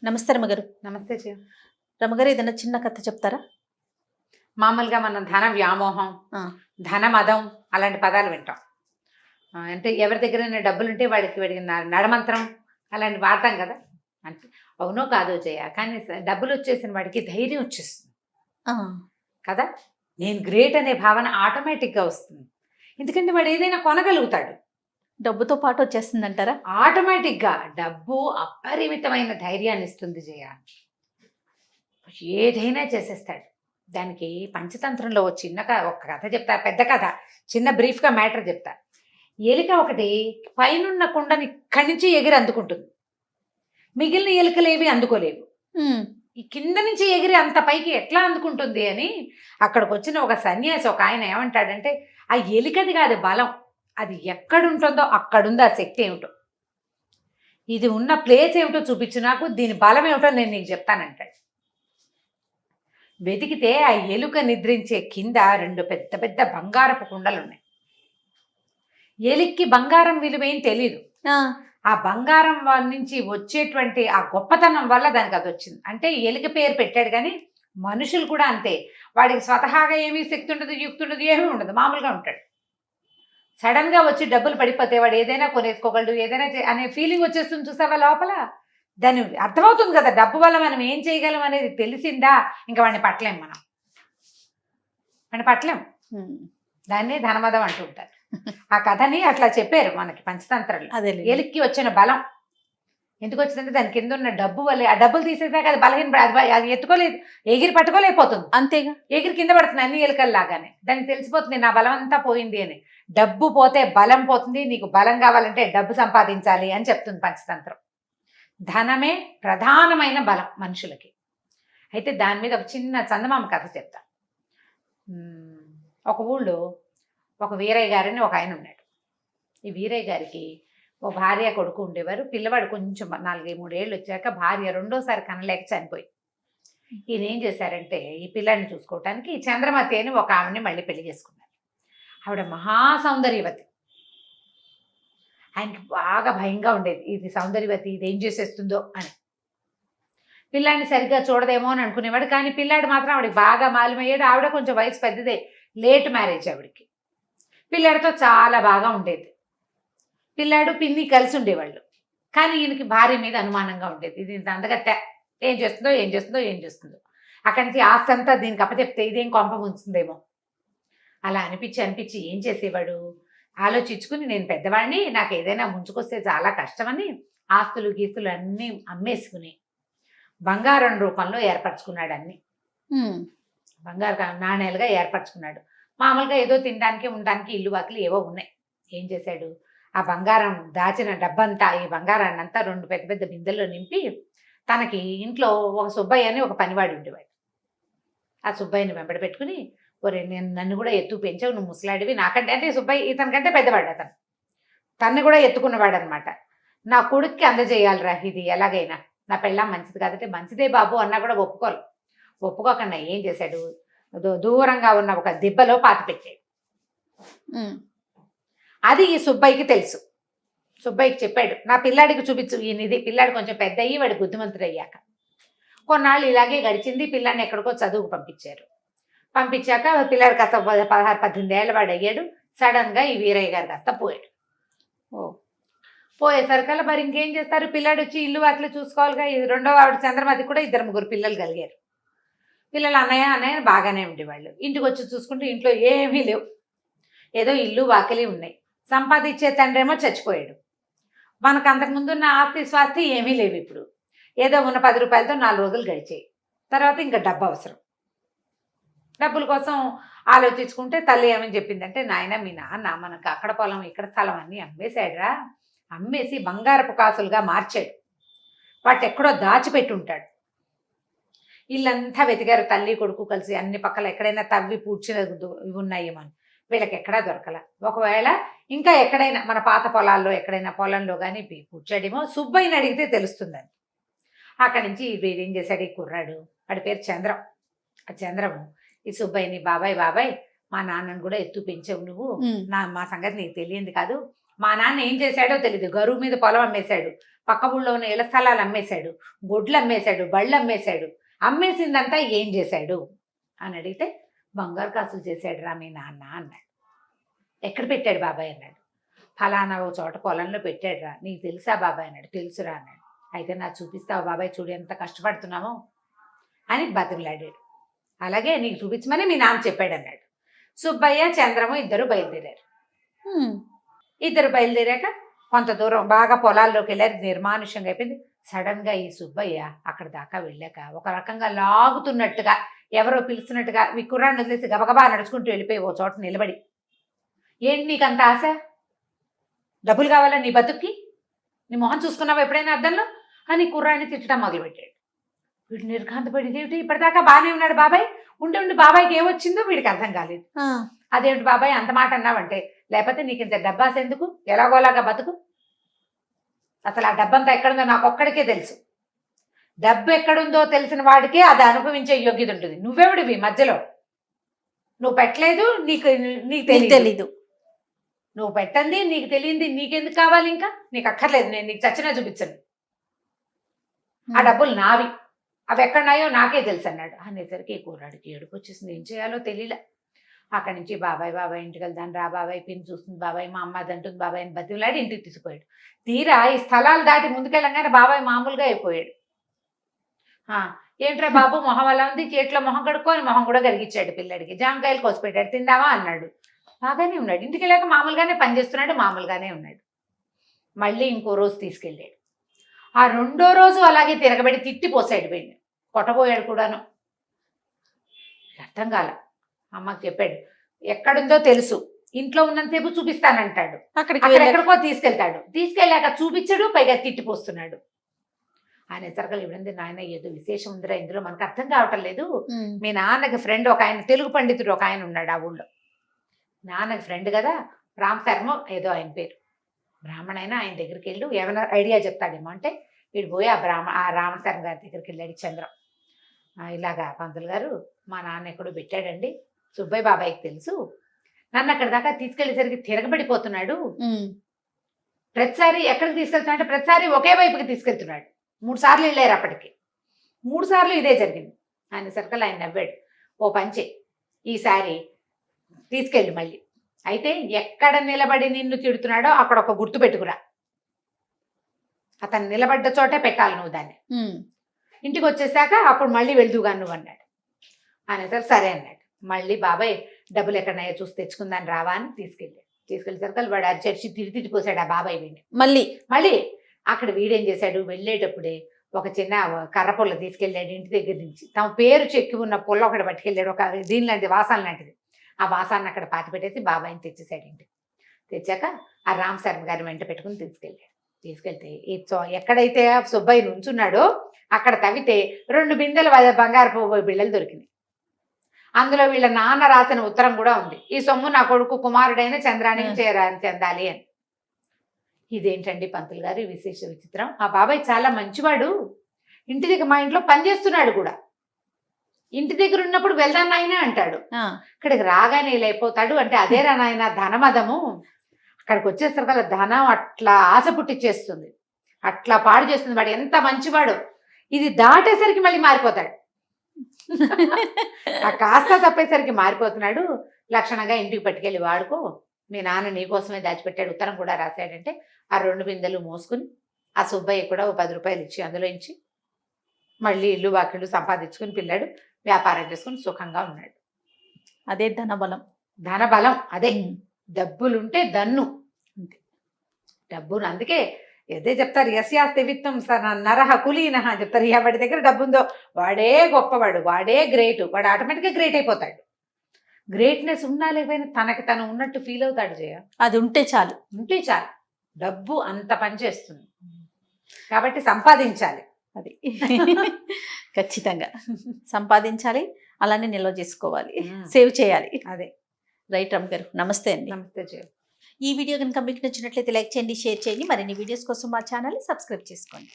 నమస్తే రమగారు. నమస్తే జీ. రమగారు, ఏదైనా చిన్న కథ చెప్తారా? మామూలుగా మనం ధన వ్యామోహం, ధన మదం అలాంటి పదాలు వింటాం. అంటే ఎవరి దగ్గరైనా డబ్బులుంటే వాడికి నడమంత్రం అలాంటి వాడతాం కదా. అంటే అవునో కాదో జయ, కానీ డబ్బులు వచ్చేసిన వాడికి ధైర్యం వచ్చేస్తుంది కదా. నేను గ్రేట్ అనే భావన ఆటోమేటిక్గా వస్తుంది. ఎందుకంటే వాడు ఏదైనా కొనగలుగుతాడు. డబ్బుతో పాటు వచ్చేస్తుంది అంటారా? ఆటోమేటిక్గా డబ్బు అపరిమితమైన ధైర్యాన్ని ఇస్తుంది జయ. ఏదైనా చేసేస్తాడు. దానికి పంచతంత్రంలో ఒక కథ చెప్తా, పెద్ద కథ, చిన్న బ్రీఫ్గా మ్యాటర్ చెప్తా. ఎలుక ఒకటి పైనున్న కుండని ఇక్కడి నుంచి ఎగిరి అందుకుంటుంది. మిగిలిన ఎలుకలు ఏవి అందుకోలేవు. ఈ కింద నుంచి ఎగిరి అంత పైకి ఎట్లా అందుకుంటుంది అని అక్కడికి వచ్చిన ఒక సన్యాసి, ఒక ఆయన ఏమంటాడంటే, ఆ ఎలుకది కాదు బలం, అది ఎక్కడుంటుందో అక్కడుంది ఆ శక్తి ఏమిటో. ఇది ఉన్న ప్లేస్ ఏమిటో చూపించు నాకు, దీని బలం ఏమిటో నేను నీకు చెప్తానంటాడు. వెతికితే ఆ ఎలుక నిద్రించే కింద 2 పెద్ద పెద్ద బంగారపు కుండలు ఉన్నాయి. ఎలుక్కి బంగారం విలువేం తెలీదు. ఆ బంగారం వాళ్ళ నుంచి వచ్చేటువంటి ఆ గొప్పతనం వల్ల దానికి అది వచ్చింది. అంటే ఎలుక పేరు పెట్టాడు, కానీ మనుషులు కూడా అంతే. వాడికి స్వతహాగా ఏమీ శక్తి ఉండదు, యుక్తి ఉండదు, ఏమీ ఉండదు, మామూలుగా ఉంటాడు. సడన్గా వచ్చి డబ్బులు పడిపోతే వాడు ఏదైనా కొనేసుకోగలడు, ఏదైనా అనే ఫీలింగ్ వచ్చేస్తుంది. చూసావా లోపల? దాన్ని అర్థమవుతుంది కదా, డబ్బు వల్ల మనం ఏం చేయగలం అనేది తెలిసిందా ఇంకా వాడిని పట్టలేం. వాడిని పట్టలేం. దాన్ని ధనమదం అంటుంటారు. ఆ కథని అట్లా చెప్పారు మనకి పంచతంత్రంలో. అదే ఎలుక్కి వచ్చిన బలం ఎందుకు వచ్చిందంటే దాని కింద ఉన్న డబ్బు వల్లే. ఆ డబ్బులు తీసేసాక అది బలహీన, అది ఎత్తుకోలేదు, ఎగిరి పట్టుకోలేకపోతుంది. అంతేగా, ఎగిరి కింద పడుతుంది అన్ని ఎలుకల్లాగానే. దానికి తెలిసిపోతుంది నా బలం అంతా పోయింది అని. డబ్బు పోతే బలం పోతుంది, నీకు బలం కావాలంటే డబ్బు సంపాదించాలి అని చెప్తుంది పంచతంత్రం. ధనమే ప్రధానమైన బలం మనుషులకి. అయితే దాని మీద ఒక చిన్న చందమామ కథ చెప్తా. ఒక ఊళ్ళో ఒక వీరయ్య గారని ఒక ఆయన ఉన్నాడు. ఈ వీరయ్య గారికి ఓ భార్య కొడుకు ఉండేవారు. పిల్లవాడు కొంచెం 4-3 ఏళ్ళు వచ్చాక భార్య రెండోసారి కనలేక చనిపోయి, ఈయన ఏం చేశారంటే ఈ పిల్లాడిని చూసుకోవటానికి చంద్రమతి అని ఒక ఆవిడని మళ్ళీ పెళ్లి చేసుకున్నారు. ఆవిడ మహాసౌందర్యవతి. ఆయనకి బాగా భయంగా ఉండేది, ఇది సౌందర్యవతి ఇది ఏం చేసేస్తుందో అని. పిల్లాడిని సరిగ్గా చూడదేమో అని అనుకునేవాడు, కానీ పిల్లాడు మాత్రం ఆవిడకి బాగా మాలిమయ్యాడు. ఆవిడ కొంచెం వయసు పెద్దదే, లేట్ మ్యారేజ్ ఆవిడకి. పిల్లాడితో చాలా బాగా ఉండేది. పిల్లాడు పిన్ని కలిసి ఉండేవాళ్ళు. కానీ ఈయనకి భార్య మీద అనుమానంగా ఉండేది. ఇది ఇంత అందగత్తె, ఏం చేస్తుందో. అక్కడి నుంచి ఆస్తి అంతా దీనికి అప్పచెప్తే ఇదేం కొంప ఉంచుతుందేమో అలా అనిపించి ఏం చేసేవాడు, ఆలోచించుకుని నేను పెద్దవాడిని, నాకు ఏదైనా ముంచుకొస్తే చాలా కష్టమని ఆస్తులు గీస్తులు అన్నీ అమ్మేసుకుని బంగారం రూపంలో ఏర్పరచుకున్నాడు. అన్ని బంగారు నాణేలుగా ఏర్పరచుకున్నాడు. మామూలుగా ఏదో తినడానికి ఉండడానికి ఇల్లు వాకిలు ఏవో ఉన్నాయి. ఏం చేశాడు, ఆ బంగారం దాచిన డబ్బంతా, ఈ బంగారాన్ని అంతా 2 పెద్ద పెద్ద బిందెల్లో నింపి తనకి ఇంట్లో ఒక సుబ్బయ్య అని ఒక పనివాడు ఉండేవాడు. ఆ సుబ్బయ్యని వెంబడ పెట్టుకుని, ఒరే నన్ను కూడా ఎత్తు పెంచావు, నువ్వు ముసలాడివి, నాకంటే అంటే సుబ్బయ్య ఇతనికంటే పెద్దవాడు, తన్ని కూడా ఎత్తుకున్నవాడు అనమాట. నా కొడుక్కి అందజేయాలిరా ఇది ఎలాగైనా, నా పెళ్ళాం మంచిది కాదంటే మంచిదే బాబు అన్నా కూడా ఒప్పుకోకుండా ఏం చేశాడు, దూరంగా ఉన్న ఒక దిబ్బలో పాతి పెట్టాడు. అది ఈ సుబ్బయ్యకి తెలుసు. సుబ్బయ్యకి చెప్పాడు, నా పిల్లాడికి చూపించు ఈయనది. పిల్లాడు కొంచెం పెద్ద అయ్యి వాడి బుద్ధిమంతుడు అయ్యాక కొన్నాళ్ళు ఇలాగే గడిచింది. పిల్లాడిని ఎక్కడికో చదువుకు పంపించాక పిల్లాడు కాస్త 16-18 ఏళ్ళ వాడు అయ్యాడు. సడన్గా ఈ వీరయ్య గారు కాస్త పోయాడు. పోయేసరికల్లా మరి ఇంకేం చేస్తారు, పిల్లాడు వచ్చి ఇల్లు వాటిలో చూసుకోవాలిగా. రెండో ఆవిడ చంద్రమతి కూడా 2-3 పిల్లలు కలిగారు. పిల్లలు అన్నయ్య బాగానే ఉండేవాళ్ళు. ఇంటికి వచ్చి చూసుకుంటే ఇంట్లో ఏమీ లేవు, ఏదో ఇల్లు వాకిలి ఉన్నాయి. సంపాదించే తండ్రేమో చచ్చిపోయాడు. మనకు అంతకుముందు ఉన్న ఆస్తి స్వాస్తి ఏమీ లేవు. ఇప్పుడు ఏదో ఉన్న 10 రూపాయలతో 4 రోజులు గడిచాయి. తర్వాత ఇంకా డబ్బు అవసరం. డబ్బుల కోసం ఆలోచించుకుంటే తల్లి ఏమని చెప్పిందంటే, నాయన మీ నాన్న మనకు అక్కడ పొలం ఇక్కడ స్థలం అన్నీ అమ్మేశాడురా, అమ్మేసి బంగారపు కాసులుగా మార్చాడు. వాటి ఎక్కడో దాచిపెట్టి ఉంటాడు. ఇల్లంతా వెతికారు తల్లి కొడుకు కలిసి, అన్ని పక్కల ఎక్కడైనా తవ్వి పూడ్చిన ఇవి ఉన్నాయేమో, వీళ్ళకి ఎక్కడా దొరకల. ఒకవేళ ఇంకా ఎక్కడైనా మన పాత పొలాల్లో ఎక్కడైనా పొలంలో కానీ పూడ్చాడేమో. సుబ్బయ్యని అడిగితే తెలుస్తుందని అక్కడి నుంచి వీడేం చేశాడు, ఈ కుర్రాడు, వాడి పేరు చంద్రం. ఆ చంద్రము ఈ సుబ్బయ్యని, బాబాయ్ మా నాన్నను కూడా ఎత్తు పెంచావు నువ్వు, మా సంగతి నీకు తెలియంది కాదు, మా నాన్న ఏం చేశాడో తెలియదు. గరువు మీద పొలం అమ్మేశాడు, పక్క ఊళ్ళో ఉన్న ఇళ్ల స్థలాలు అమ్మేశాడు, గొడ్లు అమ్మేశాడు, బళ్ళు అమ్మేశాడు. అమ్మేసిందంతా ఏం చేశాడు అని అడిగితే బంగారు కాసులు చేశాడు రా మీ నాన్న అన్నాడు. ఎక్కడ పెట్టాడు బాబాయ్ అన్నాడు. ఫలానా ఓ చోట పొలంలో పెట్టాడు రా. నీకు తెలుసా బాబాయ్ అన్నాడు. తెలుసురా అన్నాడు. అయితే నాకు చూపిస్తావు బాబాయ్, చూడు ఎంత కష్టపడుతున్నామో అని బతిమలాడాడు. అలాగే నీకు చూపించమని మీ నాన్న చెప్పాడు అన్నాడు. సుబ్బయ్య చంద్రము ఇద్దరు బయలుదేరారు. ఇద్దరు బయలుదేరాక కొంత దూరం బాగా పొలాల్లోకి వెళ్ళారు. నిర్మానుష్యంగా అయిపోయింది. సడన్ గా ఈ సుబ్బయ్య అక్కడ దాకా వెళ్ళాక ఒక రకంగా లాగుతున్నట్టుగా, ఎవరో పిలుస్తున్నట్టుగా ఈ కుర్రాన్ని వదిలేసి గబగబా నడుచుకుంటూ వెళ్ళిపోయి ఓ చోట నిలబడి, ఏంటి నీకంత ఆశ? డబ్బులు కావాలా నీ బతుక్కి? నీ మొహం చూసుకున్నావు ఎప్పుడైనా అద్దంలో అని కుర్రాన్ని తిట్టడం మొదలుపెట్టాడు. వీడు నిర్ఘాంతపడి, ఏమిటి ఇప్పటిదాకా బాగానే ఉన్నాడు బాబాయ్, ఉండి ఉండి బాబాయ్కి ఏమొచ్చిందో వీడికి అర్థం కాలేదు. అదేమిటి బాబాయ్ అంత మాట అన్నావంటే, లేకపోతే నీకు ఇంత డబ్బాస్ ఎందుకు, ఎలాగోలాగా బతుకు. అసలు ఆ డబ్బంతా ఎక్కడుందో నాకు ఒక్కడికే తెలుసు. డబ్బు ఎక్కడుందో తెలిసిన వాడికే అది అనుభవించే యోగ్యత ఉంటుంది. నువ్వెవడివి మధ్యలో? నువ్వు పెట్టలేదు, నీకు తెలీదు. నువ్వు పెట్టండి, నీకు తెలియంది నీకెందుకు కావాలి? ఇంకా నీకు అక్కర్లేదు, నేను నీకు చచ్చినా చూపించను. ఆ డబ్బులు నావి, అవి ఎక్కడున్నాయో నాకే తెలుసు అన్నాడు. అనేసరికి కూరాడికి ఏడుపు వచ్చేసింది. ఏం చేయాలో తెలియలే. అక్కడి నుంచి బాబాయ్ ఇంటికి వెళ్దాను రా బాబాయ్, పిన్ చూస్తుంది బాబాయ్, మా అమ్మ అది అంటుంది బాబాయ్ అని బతిలాడి ఇంటికి తీసుకుపోయాడు. తీరా ఈ స్థలాలు దాటి ముందుకెళ్ళంగానే బాబాయ్ మామూలుగా అయిపోయాడు. ఏంట్రా బాబు మొహం అలా ఉంది, చేతిలో మొహం కడుక్కొని మొహం కూడా కరిగించాడు పిల్లడికి. జామకాయలు కోసిపెట్టాడు, తిందామా అన్నాడు. బాగానే ఉన్నాడు. ఇంటికి వెళ్ళాక మామూలుగానే పనిచేస్తున్నాడు, మామూలుగానే ఉన్నాడు. మళ్ళీ ఇంకో రోజు తీసుకెళ్ళాడు. ఆ రెండో రోజు అలాగే తిరగబెడి తిట్టిపోసాడు వీడిని, కొట్టబోయాడు కూడాను. అర్థం కాల. అమ్మకి చెప్పాడు, ఎక్కడుందో తెలుసు, ఇంట్లో ఉన్నంతసేపు చూపిస్తానంటాడు, అక్కడెక్కడికో తీసుకెళ్తాడు, తీసుకెళ్ళాక చూపించడు, పైగా తిట్టిపోస్తున్నాడు. ఆయన సరకలు ఇవ్వండి నాయన, ఏదో విశేషం ఉందిరా ఇందులో, మనకు అర్థం కావటం లేదు. మీ నాన్నకి ఫ్రెండ్ ఒక ఆయన, తెలుగు పండితుడు ఒక ఆయన ఉన్నాడు ఆ ఊళ్ళో. నాన్నకి ఫ్రెండ్ కదా, రామ్ శర్మ ఏదో ఆయన పేరు, బ్రాహ్మణైనా, ఆయన దగ్గరికి వెళ్ళు, ఏమైనా ఐడియా చెప్తాడేమో అంటే వీడు పోయి ఆ రామశర్మ గారి దగ్గరికి వెళ్ళాడు. చంద్రం, ఇలాగా పంతులు గారు మా నాన్న ఎక్కడో పెట్టాడండి, సుబ్బయ్య బాబాయ్కి తెలుసు, నన్ను అక్కడ దాకా తీసుకెళ్లేసరికి తిరగబడిపోతున్నాడు. ప్రతిసారి ఎక్కడికి తీసుకెళ్తున్నాడు అంటే ప్రతిసారి ఒకే వైపుకి తీసుకెళ్తున్నాడు. 3 సార్లు వెళ్ళారు. అప్పటికి 3 సార్లు ఇదే జరిగింది. ఆయన సర్కల్ ఆయన నవ్వాడు. ఓ పంచే, ఈసారి తీసుకెళ్ళి మళ్ళీ, అయితే ఎక్కడ నిలబడి నిన్ను తిడుతున్నాడో అక్కడ ఒక గుర్తు పెట్టుకురా, అతను నిలబడ్డ చోటే పెట్టాలి నువ్వు దాన్ని. ఇంటికి వచ్చేసాక అప్పుడు మళ్ళీ వెళ్దుగా నువ్వు అన్నాడు. అనేసరికి సరే అన్నాడు. మళ్ళీ బాబాయ్ డబ్బులు ఎక్కడన్నాయో చూసి తెచ్చుకుందాని రావా అని తీసుకెళ్ళేసరికి వాడు అరిచి తిట్టిపోసాడు ఆ బాబాయ్ వీడిని. మళ్ళీ అక్కడ వీడేం చేశాడు, వెళ్ళేటప్పుడే ఒక చిన్న కర్ర పుల్ల తీసుకెళ్ళాడు ఇంటి దగ్గర నుంచి. తమ పేరు చెక్కి ఉన్న పుల్ల ఒకటి పట్టుకెళ్ళాడు, ఒక దీని లాంటిది, వాసాల లాంటిది. ఆ వాసాన్ని అక్కడ పాతి పెట్టేసి బాబాయిని తెచ్చేసాడు ఇంటికి. తెచ్చాక ఆ రామ్ శర్మ గారి వెంట పెట్టుకుని తీసుకెళ్తే ఎక్కడైతే సుబ్బయ్య నుంచున్నాడో అక్కడ తవ్వితే 2 బిందెల బంగారపు బిళ్ళలు దొరికినాయి. అందులో వీళ్ళ నాన్న రాసిన ఉత్తరం కూడా ఉంది. ఈ సొమ్ము నా కొడుకు కుమారుడైన చంద్రానికి చెందాలి అని. ఇదేంటండి పంతులు గారు విశేష విచిత్రం, ఆ బాబాయ్ చాలా మంచివాడు, ఇంటి దగ్గర మా ఇంట్లో పనిచేస్తున్నాడు కూడా, ఇంటి దగ్గర ఉన్నప్పుడు వెళ్దాం నాయన అంటాడు, ఇక్కడికి రాగానే లేకపోతాడు అంటే అదేరా నాయన ధనమదము. అక్కడికి వచ్చేసరికి ధనం అట్లా ఆశ పుట్టిచ్చేస్తుంది, అట్లా పాడు చేస్తుంది. వాడు ఎంత మంచివాడు, ఇది దాటేసరికి మళ్ళీ మారిపోతాడు. ఆ కాస్త తప్పేసరికి మారిపోతున్నాడు. లక్షణంగా ఇంటికి పట్టుకెళ్ళి వాడుకో, మీ నాన్న నీకోసమే దాచిపెట్టాడు, ఉత్తరం కూడా రాశాడంటే ఆ 2 బిందెలు మోసుకుని ఆ సుబ్బయ్య కూడా ఓ 10 రూపాయలు ఇచ్చి అందులో ఇచ్చి మళ్ళీ ఇల్లు వాకిళ్ళు సంపాదించుకుని పిల్లాడు వ్యాపారం చేసుకుని సుఖంగా ఉన్నాడు. అదే ధనబలం. అదే డబ్బులుంటే దన్ను, డబ్బును. అందుకే అదే చెప్తారు, యస్యాస్తి విత్తం నరహ కులీనహ చెప్తారు. వాడి దగ్గర డబ్బు ఉందో వాడే గొప్పవాడు, వాడే గ్రేట్, వాడు ఆటోమేటిక్గా గ్రేట్ అయిపోతాడు. గ్రేట్నెస్ ఉన్నా లేకపోయినా తనకి తను ఉన్నట్టు ఫీల్ అవుతాడు. అది ఉంటే చాలు. డబ్బు అంత పనిచేస్తుంది కాబట్టి సంపాదించాలి. అది ఖచ్చితంగా సంపాదించాలి, అలానే నిల్వ చేసుకోవాలి, సేవ్ చేయాలి. అదే రైట్ రమ్మ గారు, నమస్తే అండి. నమస్తే జయ. ఈ వీడియో కనుక మీకు నచ్చినట్లయితే లైక్ చేయండి, షేర్ చేయండి. మరిన్ని వీడియోస్ కోసం మా ఛానల్ని సబ్స్క్రైబ్ చేసుకోండి.